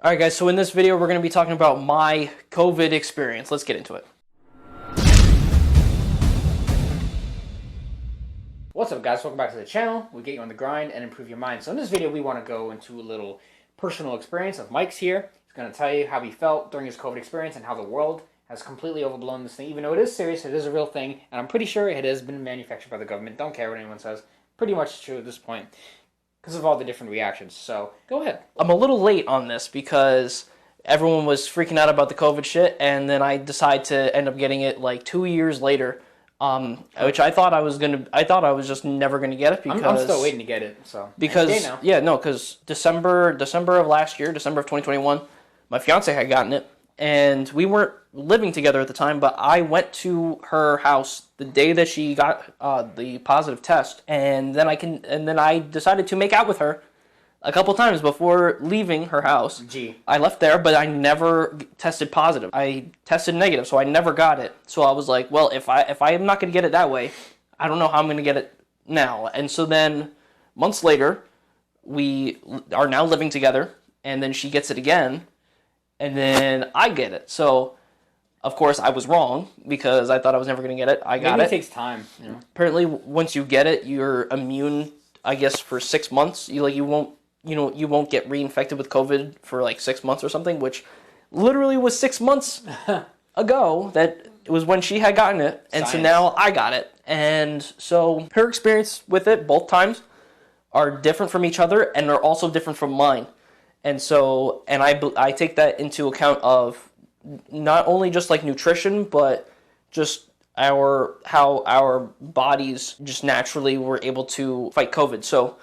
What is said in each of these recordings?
All right, guys, so in this video, we're going to be talking about my COVID experience. Let's get into it. What's up, guys? Welcome back to the channel. We get you on the grind and improve your mind. So in this video, we want to go into a little personal experience of Mike's here. He's going to tell you how he felt during his COVID experience and how the world has completely overblown this thing. Even though it is serious, it is a real thing, and I'm pretty sure it has been manufactured by the government. Don't care what anyone says. Pretty much true at this point because of all the different reactions. So go ahead. I'm a little late on this because everyone was freaking out about the COVID shit, and then I decided to end up getting it like 2 years later, which I thought I was just never gonna get it because I'm still waiting to get it. So because December of last year, December of 2021, my fiance had gotten it, and we weren't living together at the time, but I went to her house the day that she got the positive test, and then I decided to make out with her a couple times before leaving her house. I left there, but I never tested positive. I tested negative, so I never got it. So I was like, well, if I am not going to get it that way, I don't know how I'm going to get it now. And so then months later, we are now living together, and then she gets it again, and then I get it. So of course, I was wrong because I thought I was never going to get it. I got it. Maybe it takes time. You know? Apparently, once you get it, you're immune, I guess, for 6 months. You won't get reinfected with COVID for like 6 months or something, which literally was 6 months ago. That it was when she had gotten it, and Science. So now I got it. And so her experience with it both times are different from each other, and they're also different from mine. And so, and I take that into account of not only just like nutrition, but just how our bodies just naturally were able to fight COVID. So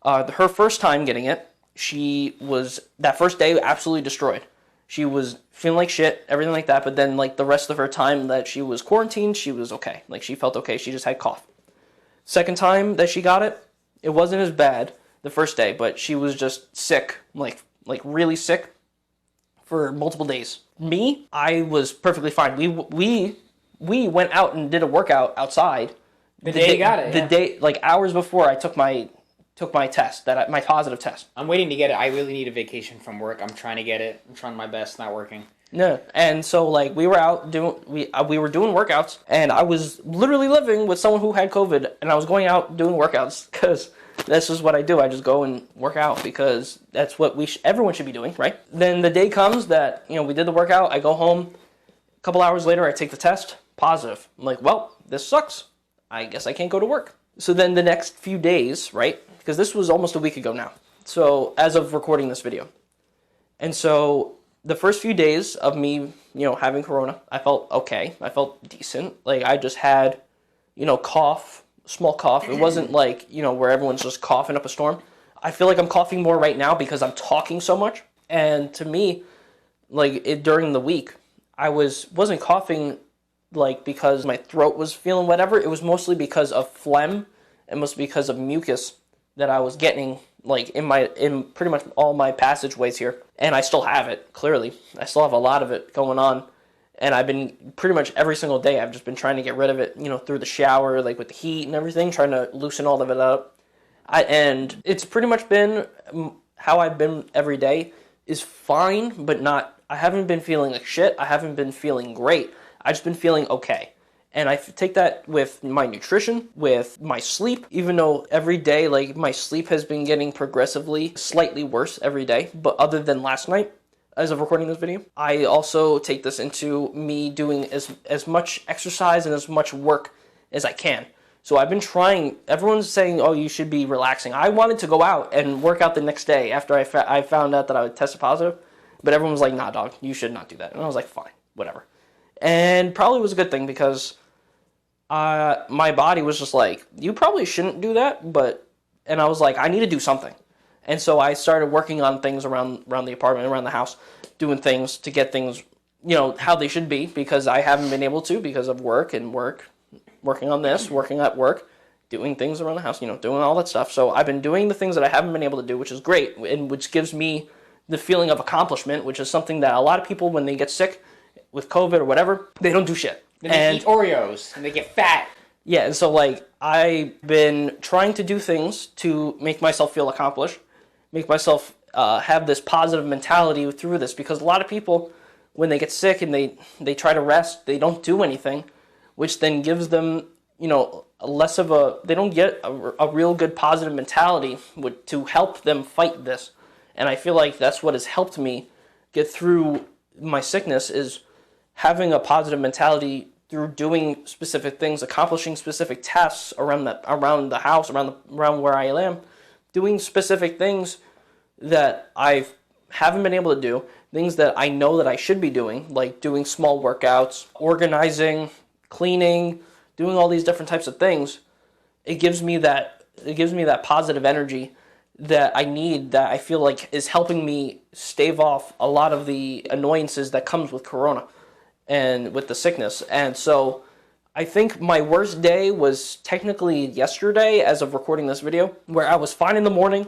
her first time getting it, she was that first day absolutely destroyed. She was feeling like shit, everything like that. But then like the rest of her time that she was quarantined, she was okay. Like she felt okay. She just had cough. Second time that she got it, it wasn't as bad the first day, but she was just sick, like really sick for multiple days. Me, I was perfectly fine. We went out and did a workout outside. The day you got it. The day, like hours before I took my test, my positive test. I'm waiting to get it. I really need a vacation from work. I'm trying to get it. I'm trying my best. Not working. No, and so like we were out doing we were doing workouts, and I was literally living with someone who had COVID, and I was going out doing workouts because this is what I do. I just go and work out because that's what everyone should be doing, right? Then the day comes that, we did the workout. I go home. A couple hours later, I take the test. Positive. I'm like, well, this sucks. I guess I can't go to work. So then the next few days, right? Because this was almost a week ago now. So as of recording this video. And so the first few days of me, having corona, I felt okay. I felt decent. Like I just had, cough. Small cough. It wasn't like, where everyone's just coughing up a storm. I feel like I'm coughing more right now because I'm talking so much. And to me, like during the week, I wasn't coughing like because my throat was feeling whatever. It was mostly because of phlegm and mostly because of mucus that I was getting like in pretty much all my passageways here. And I still have it, clearly. I still have a lot of it going on. And I've been pretty much every single day, I've just been trying to get rid of it, through the shower, like with the heat and everything, trying to loosen all of it up. And it's pretty much been how I've been every day is fine, but I haven't been feeling like shit. I haven't been feeling great. I've just been feeling okay. And I take that with my nutrition, with my sleep, even though every day, like my sleep has been getting progressively slightly worse every day. But other than last night, as of recording this video, I also take this into me doing as much exercise and as much work as I can. So I've been trying. Everyone's saying, oh, you should be relaxing. I wanted to go out and work out the next day after I found out that I would test positive. But everyone was like, nah, dog, you should not do that. And I was like, fine, whatever. And probably was a good thing because my body was just like, you probably shouldn't do that. And I was like, I need to do something. And so I started working on things around the apartment, around the house, doing things to get things, how they should be, because I haven't been able to because of working on this, working at work, doing things around the house, doing all that stuff. So I've been doing the things that I haven't been able to do, which is great, and which gives me the feeling of accomplishment, which is something that a lot of people, when they get sick with COVID or whatever, they don't do shit. They eat Oreos, and they get fat. Yeah, and so like I've been trying to do things to make myself feel accomplished, make myself have this positive mentality through this, because a lot of people, when they get sick and they try to rest, they don't do anything, which then gives them, less of they don't get a real good positive mentality to help them fight this. And I feel like that's what has helped me get through my sickness, is having a positive mentality through doing specific things, accomplishing specific tasks around the house, around where I am, doing specific things that I haven't been able to do, things that I know that I should be doing, like doing small workouts, organizing, cleaning, doing all these different types of things. It gives me that positive energy that I need, that I feel like is helping me stave off a lot of the annoyances that comes with Corona and with the sickness. And so I think my worst day was technically yesterday, as of recording this video, where I was fine in the morning.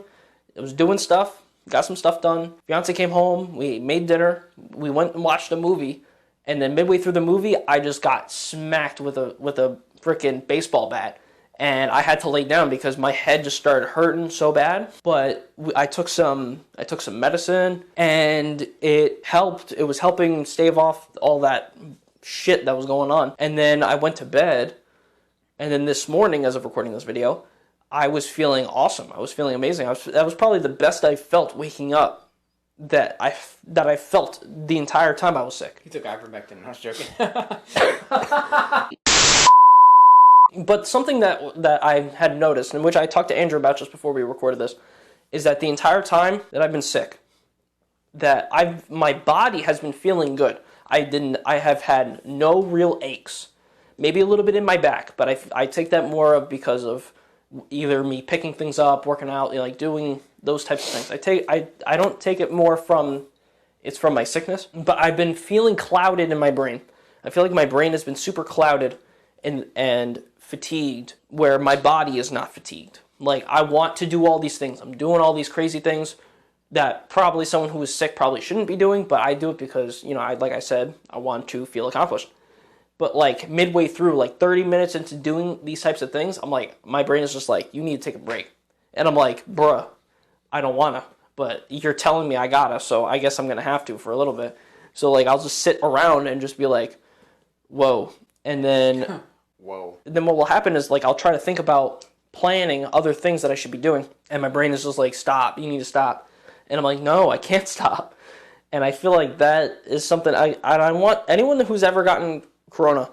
I was doing stuff, got some stuff done. Fiance came home, we made dinner, we went and watched a movie, and then midway through the movie, I just got smacked with a freaking baseball bat. And I had to lay down because my head just started hurting so bad. But I took some medicine, and it helped. It was helping stave off all that shit that was going on. And then I went to bed, and then this morning, as of recording this video, I was feeling awesome. I was feeling amazing. That was probably the best I felt waking up that I felt the entire time I was sick. He took ivermectin. I was joking. But something that I had noticed, and which I talked to Andrew about just before we recorded this, is that the entire time that I've been sick, that my body has been feeling good. I have had no real aches. Maybe a little bit in my back, but I take that more of because of either me picking things up, working out, like doing those types of things. I don't take it more from my sickness, but I've been feeling clouded in my brain. I feel like my brain has been super clouded and fatigued, where my body is not fatigued. Like, I want to do all these things. I'm doing all these crazy things that probably someone who is sick probably shouldn't be doing, but I do it because, like I said, I want to feel accomplished. But like midway through, like 30 minutes into doing these types of things, I'm like, my brain is just like, you need to take a break. And I'm like, bruh, I don't wanna, but you're telling me I gotta, so I guess I'm gonna have to for a little bit. So like, I'll just sit around and just be like, whoa. And then whoa. Then what will happen is, like, I'll try to think about planning other things that I should be doing, and my brain is just like, stop, you need to stop. And I'm like, no, I can't stop. And I feel like that is something I want anyone who's ever gotten Corona,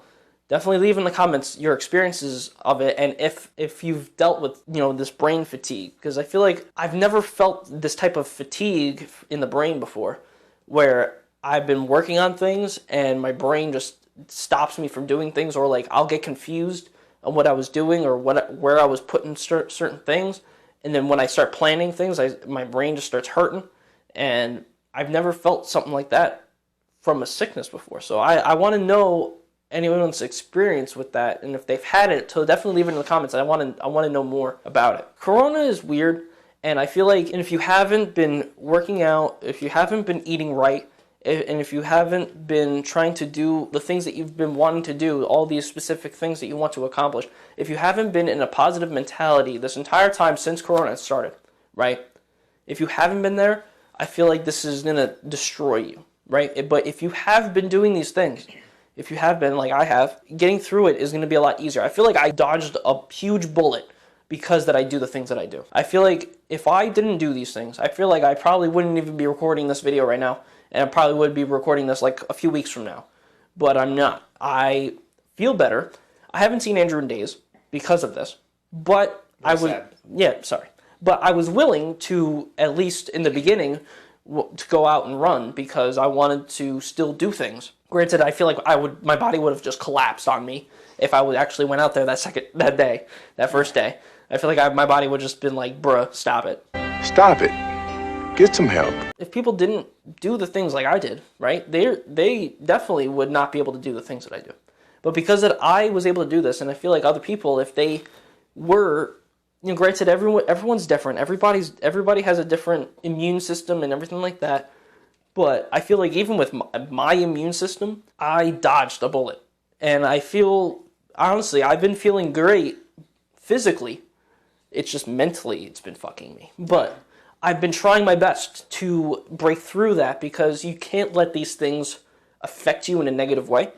definitely leave in the comments your experiences of it, and if you've dealt with, this brain fatigue, because I feel like I've never felt this type of fatigue in the brain before, where I've been working on things and my brain just stops me from doing things, or like I'll get confused on what I was doing or where I was putting certain things, and then when I start planning things, my brain just starts hurting, and I've never felt something like that from a sickness before. So I want to know anyone's experience with that, and if they've had it, so definitely leave it in the comments. I want to know more about it. Corona is weird, and I feel like, and if you haven't been working out, if you haven't been eating right, and if you haven't been trying to do the things that you've been wanting to do, all these specific things that you want to accomplish, if you haven't been in a positive mentality this entire time since Corona started, right? If you haven't been there, I feel like this is going to destroy you, right? But if you have been doing these things, if you have been, like I have, getting through it is going to be a lot easier. I feel like I dodged a huge bullet because that I do the things that I do. I feel like if I didn't do these things, I feel like I probably wouldn't even be recording this video right now, and I probably would be recording this like a few weeks from now. But I'm not. I feel better. I haven't seen Andrew in days because of this. But I was... Yeah, sorry. But I was willing to, at least in the beginning, to go out and run because I wanted to still do things. Granted, I feel like my body would have just collapsed on me if I actually went out there that first day. I feel like my body would have just been like, bruh, stop it. Stop it. Get some help. If people didn't do the things like I did, right, they definitely would not be able to do the things that I do. But because that I was able to do this, and I feel like other people, if they were, granted, everyone's different. Everybody has a different immune system and everything like that. But I feel like even with my immune system, I dodged a bullet. And I feel, honestly, I've been feeling great physically. It's just mentally, it's been fucking me. But I've been trying my best to break through that because you can't let these things affect you in a negative way.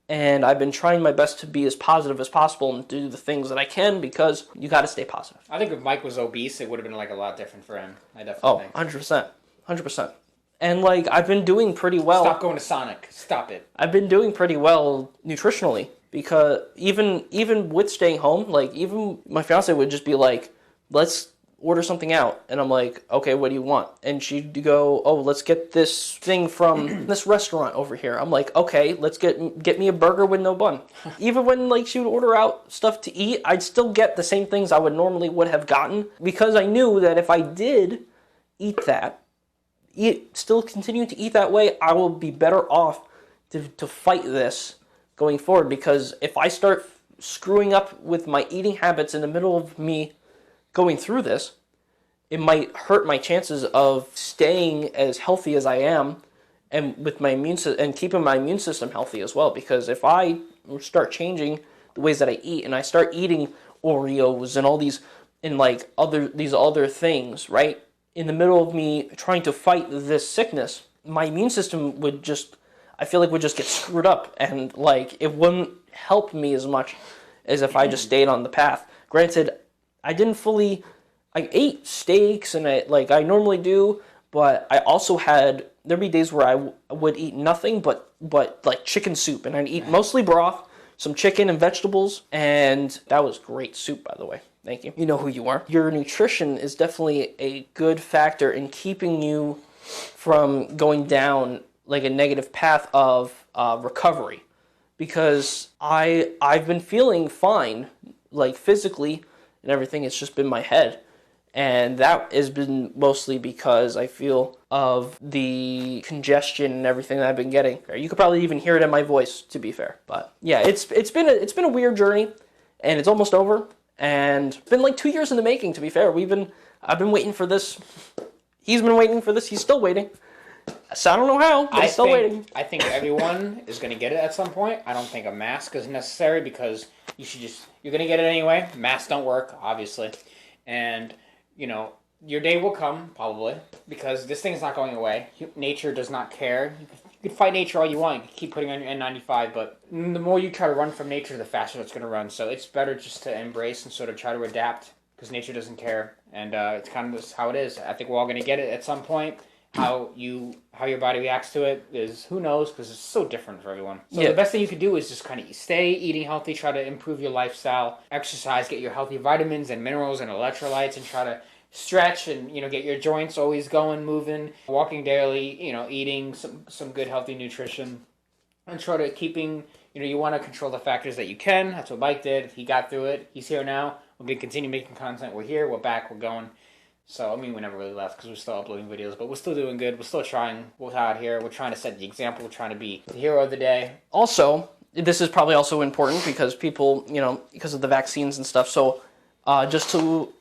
And I've been trying my best to be as positive as possible and do the things that I can because you got to stay positive. I think if Mike was obese, it would have been like a lot different for him. I definitely Oh, think. 100%. 100%. And like I've been doing pretty well. Stop going to Sonic. Stop it. I've been doing pretty well nutritionally because even with staying home, like even my fiance would just be like, "Let's order something out," and I'm like, "Okay, what do you want?" And she'd go, "Oh, let's get this thing from this restaurant over here." I'm like, "Okay, let's get me a burger with no bun." Even when like she would order out stuff to eat, I'd still get the same things I would have gotten because I knew that if I did eat that. Still continue to eat that way, I will be better off to fight this going forward because if I start screwing up with my eating habits in the middle of me going through this, it might hurt my chances of staying as healthy as I am and with my and keeping my immune system healthy as well because if I start changing the ways that I eat and I start eating Oreos and all these and like these other things, right? In the middle of me trying to fight this sickness, my immune system would just get screwed up and like it wouldn't help me as much as if I just stayed on the path. Granted, I ate steaks and I normally do, but I also there'd be days where I would eat nothing but like chicken soup and I'd eat mostly broth, some chicken and vegetables, and that was great soup, by the way. Thank you. You know who you are. Your nutrition is definitely a good factor in keeping you from going down like a negative path of recovery. Because I've been feeling fine, like physically and everything. It's just been my head. And that has been mostly because I feel of the congestion and everything that I've been getting. You could probably even hear it in my voice, to be fair. But yeah, it's been a weird journey, and it's almost over. And it's been like 2 years in the making, to be fair. I've been waiting for this. He's been waiting for this. He's still waiting. So I don't know how, but he's still waiting. I think everyone is going to get it at some point. I don't think a mask is necessary because you're going to get it anyway. Masks don't work, obviously. And, your day will come, probably, because this thing is not going away. Nature does not care. You can fight nature all you want. You can keep putting on your N95, but the more you try to run from nature, the faster it's going to run. So it's better just to embrace and sort of try to adapt because nature doesn't care. And it's kind of just how it is. I think we're all going to get it at some point. How your body reacts to it is who knows because it's so different for everyone. So the best thing you could do is just kind of stay eating healthy, try to improve your lifestyle, exercise, get your healthy vitamins and minerals and electrolytes, and try to stretch and get your joints always going, moving, walking daily, eating some good healthy nutrition, and try to keeping you want to control the factors that you can. That's what Mike did. He got through it. He's here now. We're gonna continue making content. We're here. We're back. We're going. So, we never really left because we're still uploading videos, but we're still doing good. We're still trying. We're out here. We're trying to set the example. We're trying to be the hero of the day. Also, this is probably also important because people, because of the vaccines and stuff. So, just to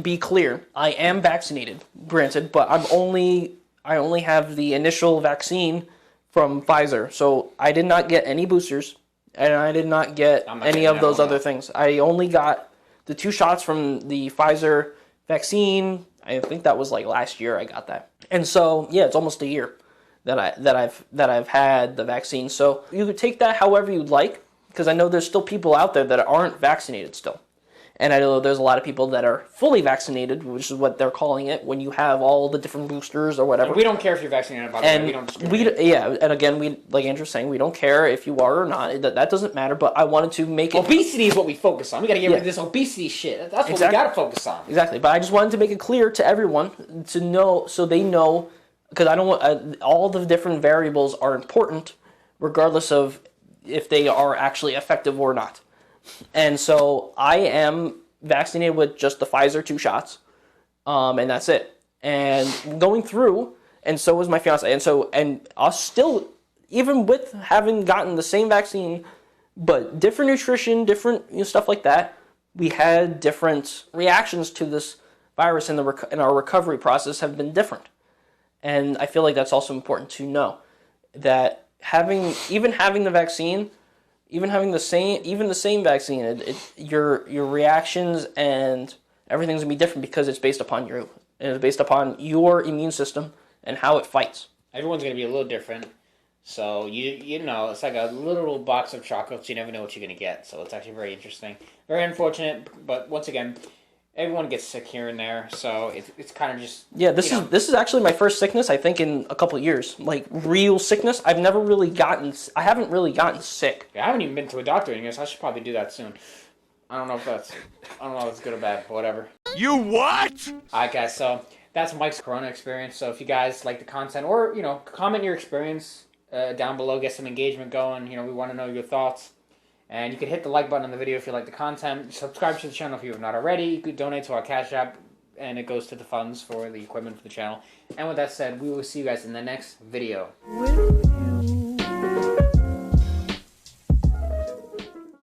be clear, I am vaccinated, granted, but I only have the initial vaccine from Pfizer. So, I did not get any boosters, and I did not get any of those other things. I only got the 2 shots from the Pfizer vaccine. I think that was like last year I got that. And so, yeah, it's almost a year that I've had the vaccine. So you could take that however you'd like, because I know there's still people out there that aren't vaccinated still. And I know there's a lot of people that are fully vaccinated, which is what they're calling it, when you have all the different boosters or whatever. And we don't care if you're vaccinated, by the way. We don't discriminate. And again, like Andrew's saying, we don't care if you are or not. That doesn't matter, but I wanted to make it... Obesity is what we focus on. We got to get rid of this obesity shit. That's what we got to focus on. Exactly, but I just wanted to make it clear to everyone to know, so they know, because I don't want... all the different variables are important, regardless of if they are actually effective or not. And so I am vaccinated with just the Pfizer 2 shots, and that's it. And going through, and so was my fiance. And us still, even with having gotten the same vaccine, but different nutrition, different stuff like that, we had different reactions to this virus, and our recovery process have been different. And I feel like that's also important to know that having the vaccine. Even having the same vaccine, your reactions and everything's gonna be different because it's based upon and it's based upon your immune system and how it fights. Everyone's going to be a little different. So, you know, it's like a literal box of chocolates. You never know what you're going to get. So, it's actually very interesting. Very unfortunate, but once again, everyone gets sick here and there. So, it's kind of just... Yeah, this is actually my first sickness, I think, in a couple of years. Like, real sickness. I haven't really gotten sick. I haven't even been to a doctor, I guess I should probably do that soon. I don't know if that's good or bad, but whatever. You what? Alright, guys, so that's Mike's Corona experience. So, if you guys like the content, or, you know, comment your experience down below, get some engagement going. You know, we want to know your thoughts. And you can hit the like button on the video if you like the content. Subscribe to the channel if you have not already. You could donate to our Cash App, and it goes to the funds for the equipment for the channel. And with that said, we will see you guys in the next video. With you.